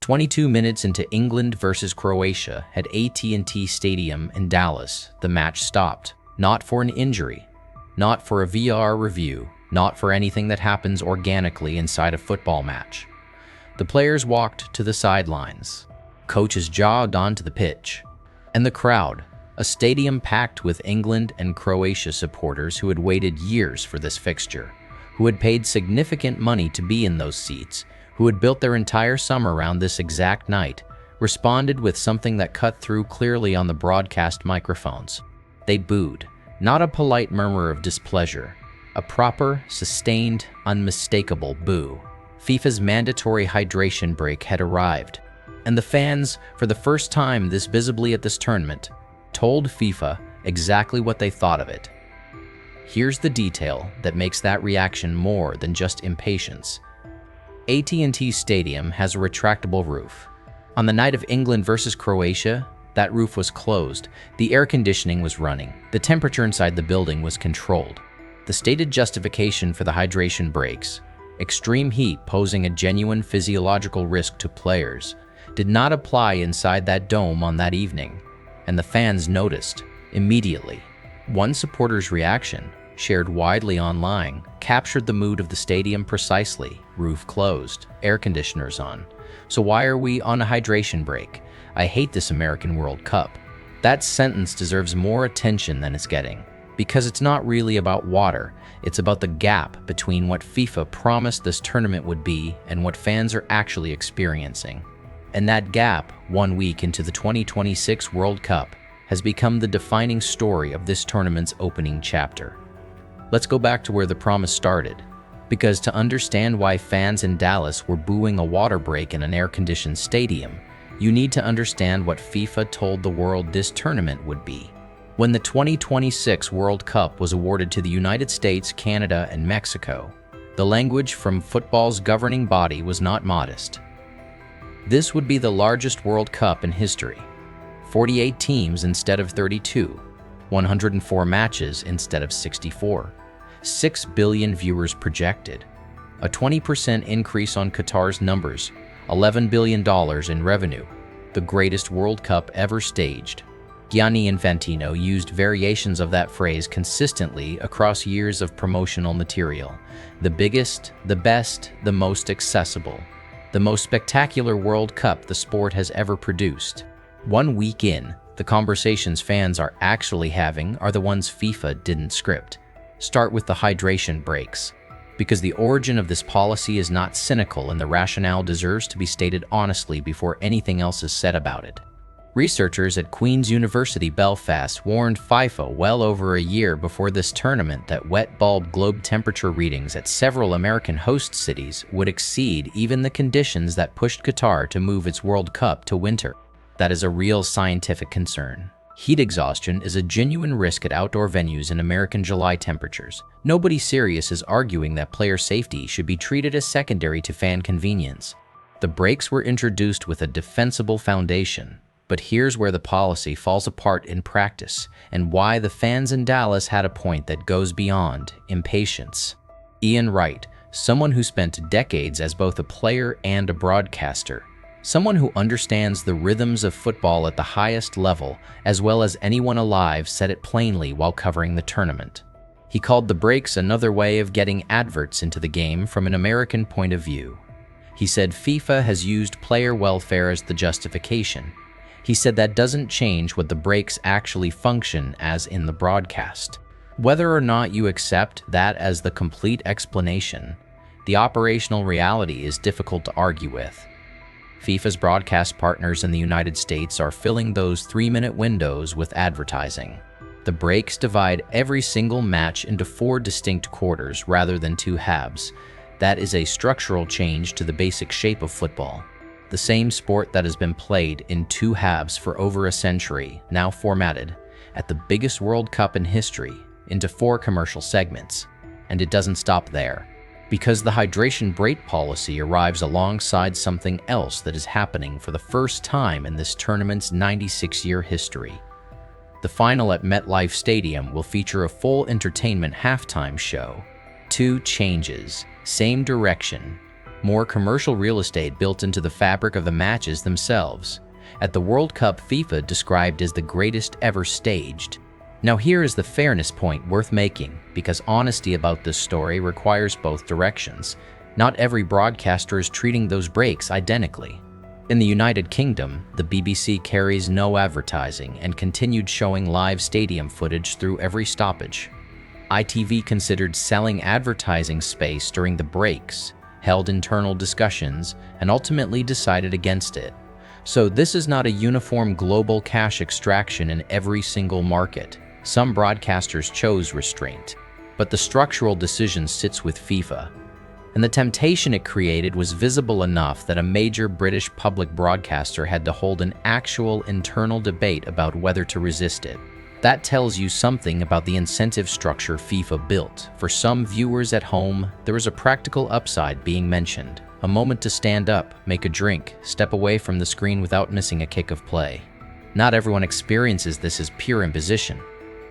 22 minutes into England versus Croatia at AT&T Stadium in Dallas, the match stopped. Not for an injury, not for a VR review, not for anything that happens organically inside a football match. The players walked to the sidelines. Coaches jogged onto the pitch. And the crowd, a stadium packed with England and Croatia supporters who had waited years for this fixture, who had paid significant money to be in those seats, who had built their entire summer around this exact night, responded with something that cut through clearly on the broadcast microphones. They booed, not a polite murmur of displeasure, a proper, sustained, unmistakable boo. FIFA's mandatory hydration break had arrived, and the fans, for the first time this visibly at this tournament, told FIFA exactly what they thought of it. Here's the detail that makes that reaction more than just impatience. AT&T Stadium has a retractable roof. On the night of England versus Croatia, that roof was closed, the air conditioning was running, the temperature inside the building was controlled. The stated justification for the hydration breaks, extreme heat posing a genuine physiological risk to players, did not apply inside that dome on that evening, and the fans noticed immediately. One supporter's reaction, shared widely online, captured the mood of the stadium precisely. Roof closed, air conditioners on. So why are we on a hydration break? I hate this American World Cup. That sentence deserves more attention than it's getting, because it's not really about water, it's about the gap between what FIFA promised this tournament would be and what fans are actually experiencing. And that gap, 1 week into the 2026 World Cup, has become the defining story of this tournament's opening chapter. Let's go back to where the promise started, because to understand why fans in Dallas were booing a water break in an air-conditioned stadium, you need to understand what FIFA told the world this tournament would be. When the 2026 World Cup was awarded to the United States, Canada, and Mexico, the language from football's governing body was not modest. This would be the largest World Cup in history. 48 teams instead of 32, 104 matches instead of 64, 6 billion viewers projected, a 20% increase on Qatar's numbers, $11 billion in revenue, the greatest World Cup ever staged. Gianni Infantino used variations of that phrase consistently across years of promotional material. The biggest, the best, the most accessible, the most spectacular World Cup the sport has ever produced. 1 week in, the conversations fans are actually having are the ones FIFA didn't script. Start with the hydration breaks, because the origin of this policy is not cynical and the rationale deserves to be stated honestly before anything else is said about it. Researchers at Queen's University Belfast warned FIFA well over a year before this tournament that wet bulb globe temperature readings at several American host cities would exceed even the conditions that pushed Qatar to move its World Cup to winter. That is a real scientific concern. Heat exhaustion is a genuine risk at outdoor venues in American July temperatures. Nobody serious is arguing that player safety should be treated as secondary to fan convenience. The breaks were introduced with a defensible foundation, but here's where the policy falls apart in practice and why the fans in Dallas had a point that goes beyond impatience. Ian Wright, someone who spent decades as both a player and a broadcaster, someone who understands the rhythms of football at the highest level as well as anyone alive, said it plainly while covering the tournament. He called the breaks another way of getting adverts into the game from an American point of view. He said FIFA has used player welfare as the justification. He said that doesn't change what the breaks actually function as in the broadcast. Whether or not you accept that as the complete explanation, the operational reality is difficult to argue with. FIFA's broadcast partners in the United States are filling those 3-minute windows with advertising. The breaks divide every single match into 4 distinct quarters rather than 2 halves. That is a structural change to the basic shape of football. The same sport that has been played in 2 halves for over a century, now formatted, at the biggest World Cup in history, into 4 commercial segments. And it doesn't stop there, because the hydration break policy arrives alongside something else that is happening for the first time in this tournament's 96-year history. The final at MetLife Stadium will feature a full entertainment halftime show. 2 changes, same direction, more commercial real estate built into the fabric of the matches themselves. At the World Cup, FIFA described as the greatest ever staged. Now here is the fairness point worth making, because honesty about this story requires both directions. Not every broadcaster is treating those breaks identically. In the United Kingdom, the BBC carries no advertising and continued showing live stadium footage through every stoppage. ITV considered selling advertising space during the breaks, held internal discussions, and ultimately decided against it. So this is not a uniform global cash extraction in every single market. Some broadcasters chose restraint, but the structural decision sits with FIFA. And the temptation it created was visible enough that a major British public broadcaster had to hold an actual internal debate about whether to resist it. That tells you something about the incentive structure FIFA built. For some viewers at home, there is a practical upside being mentioned. A moment to stand up, make a drink, step away from the screen without missing a kick of play. Not everyone experiences this as pure imposition.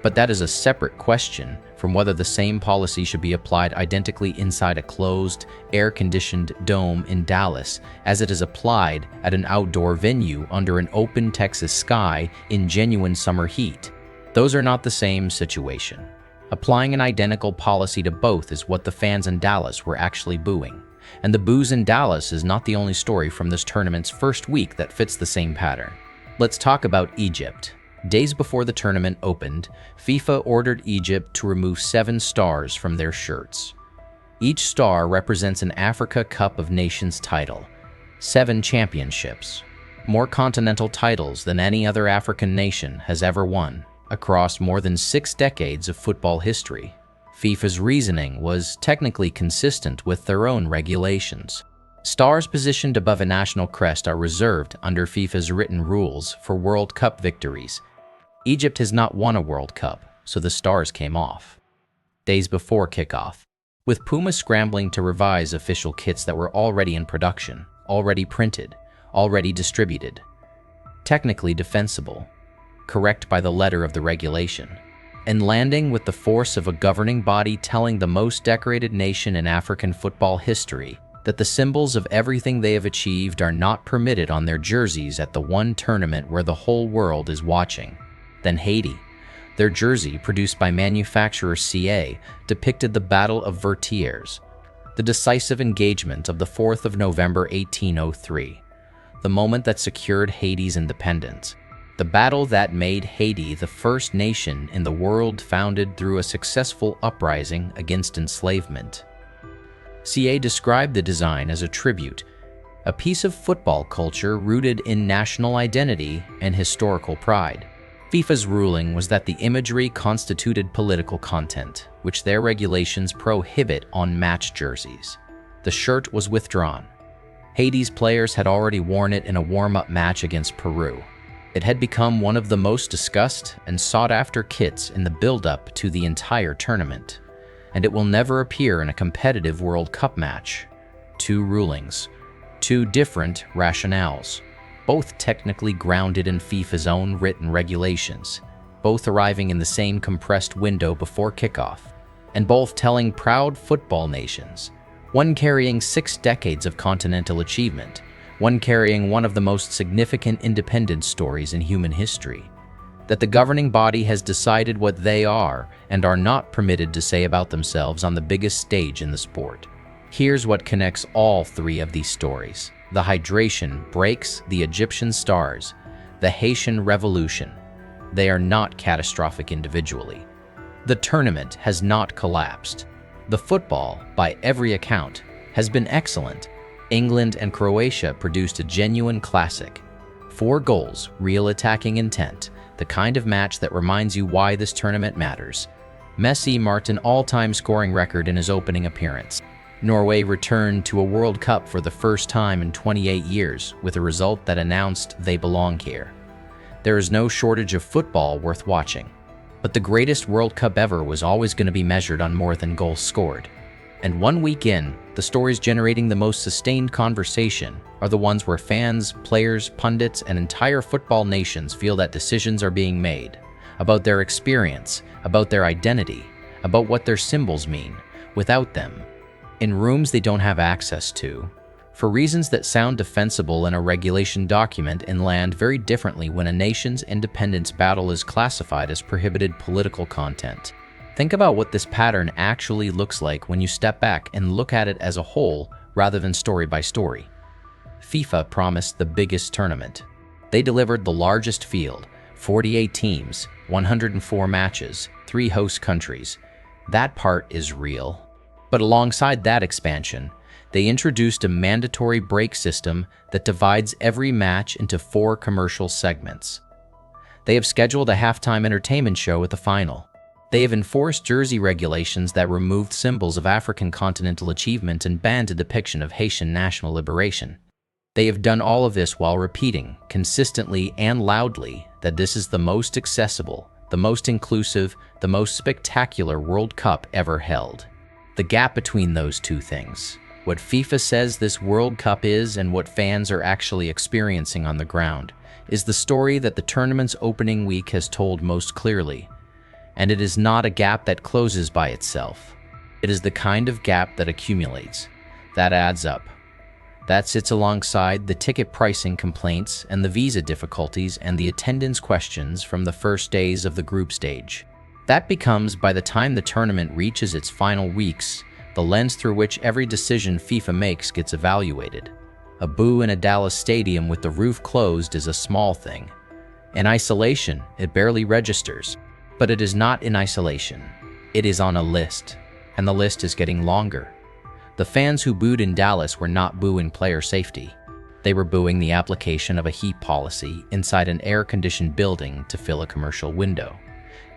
But that is a separate question from whether the same policy should be applied identically inside a closed, air-conditioned dome in Dallas as it is applied at an outdoor venue under an open Texas sky in genuine summer heat. Those are not the same situation. Applying an identical policy to both is what the fans in Dallas were actually booing. And the boos in Dallas is not the only story from this tournament's first week that fits the same pattern. Let's talk about Egypt. Days before the tournament opened, FIFA ordered Egypt to remove 7 stars from their shirts. Each star represents an Africa Cup of Nations title, 7 championships, more continental titles than any other African nation has ever won, across more than 6 decades of football history. FIFA's reasoning was technically consistent with their own regulations. Stars positioned above a national crest are reserved under FIFA's written rules for World Cup victories. Egypt has not won a World Cup, so the stars came off. Days before kickoff, with Puma scrambling to revise official kits that were already in production, already printed, already distributed. Technically defensible, correct by the letter of the regulation, and landing with the force of a governing body telling the most decorated nation in African football history that the symbols of everything they have achieved are not permitted on their jerseys at the one tournament where the whole world is watching. Then Haiti. Their jersey, produced by manufacturer CA, depicted the Battle of Vertières, the decisive engagement of the 4th of November 1803, the moment that secured Haiti's independence, the battle that made Haiti the first nation in the world founded through a successful uprising against enslavement. CA described the design as a tribute, a piece of football culture rooted in national identity and historical pride. FIFA's ruling was that the imagery constituted political content, which their regulations prohibit on match jerseys. The shirt was withdrawn. Haiti's players had already worn it in a warm-up match against Peru. It had become one of the most discussed and sought-after kits in the build-up to the entire tournament, and it will never appear in a competitive World Cup match. 2 rulings, 2 different rationales, both technically grounded in FIFA's own written regulations, both arriving in the same compressed window before kickoff, and both telling proud football nations, one carrying 6 decades of continental achievement, one carrying one of the most significant independence stories in human history, that the governing body has decided what they are and are not permitted to say about themselves on the biggest stage in the sport. Here's what connects all 3 of these stories. The hydration breaks the Egyptian stars, the Haitian revolution. They are not catastrophic individually. The tournament has not collapsed. The football, by every account, has been excellent. England and Croatia produced a genuine classic. 4 goals, real attacking intent, the kind of match that reminds you why this tournament matters. Messi marked an all-time scoring record in his opening appearance. Norway returned to a World Cup for the first time in 28 years with a result that announced they belong here. There is no shortage of football worth watching, but the greatest World Cup ever was always going to be measured on more than goals scored. And 1 week in, the stories generating the most sustained conversation are the ones where fans, players, pundits, and entire football nations feel that decisions are being made about their experience, about their identity, about what their symbols mean, without them, in rooms they don't have access to, for reasons that sound defensible in a regulation document and land very differently when a nation's independence battle is classified as prohibited political content. Think about what this pattern actually looks like when you step back and look at it as a whole rather than story by story. FIFA promised the biggest tournament. They delivered the largest field, 48 teams, 104 matches, 3 host countries. That part is real. But alongside that expansion, they introduced a mandatory break system that divides every match into 4 commercial segments. They have scheduled a halftime entertainment show at the final. They have enforced jersey regulations that removed symbols of African continental achievement and banned a depiction of Haitian national liberation. They have done all of this while repeating, consistently and loudly, that this is the most accessible, the most inclusive, the most spectacular World Cup ever held. The gap between those two things, what FIFA says this World Cup is and what fans are actually experiencing on the ground, is the story that the tournament's opening week has told most clearly. And it is not a gap that closes by itself. It is the kind of gap that accumulates, that adds up, that sits alongside the ticket pricing complaints and the visa difficulties and the attendance questions from the first days of the group stage. That becomes, by the time the tournament reaches its final weeks, the lens through which every decision FIFA makes gets evaluated. A boo in a Dallas stadium with the roof closed is a small thing. In isolation, it barely registers. But it is not in isolation. It is on a list, and the list is getting longer. The fans who booed in Dallas were not booing player safety. They were booing the application of a heat policy inside an air-conditioned building to fill a commercial window.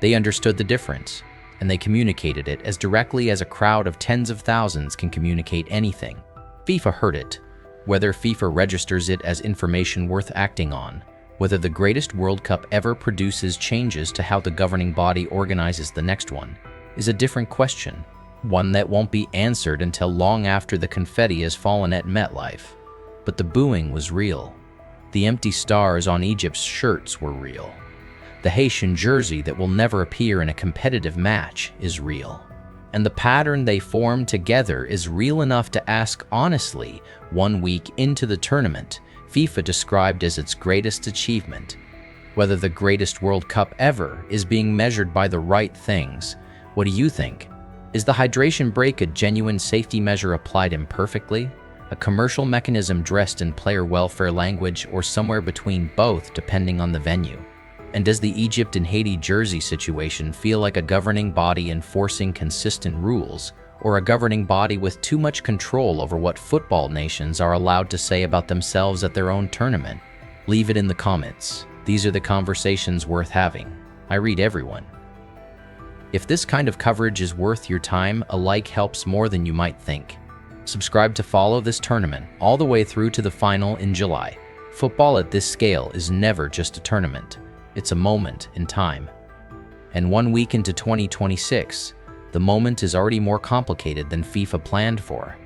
They understood the difference, and they communicated it as directly as a crowd of tens of thousands can communicate anything. FIFA heard it. Whether FIFA registers it as information worth acting on, whether the greatest World Cup ever produces changes to how the governing body organizes the next one, is a different question, one that won't be answered until long after the confetti has fallen at MetLife. But the booing was real. The empty stars on Egypt's shirts were real. The Haitian jersey that will never appear in a competitive match is real. And the pattern they formed together is real enough to ask honestly, 1 week into the tournament, FIFA described as its greatest achievement, whether the greatest World Cup ever is being measured by the right things. What do you think? Is the hydration break a genuine safety measure applied imperfectly? A commercial mechanism dressed in player welfare language, or somewhere between both depending on the venue? And does the Egypt and Haiti jersey situation feel like a governing body enforcing consistent rules, or a governing body with too much control over what football nations are allowed to say about themselves at their own tournament? Leave it in the comments. These are the conversations worth having. I read everyone. If this kind of coverage is worth your time, a like helps more than you might think. Subscribe to follow this tournament all the way through to the final in July. Football at this scale is never just a tournament. It's a moment in time. And 1 week into 2026, the moment is already more complicated than FIFA planned for.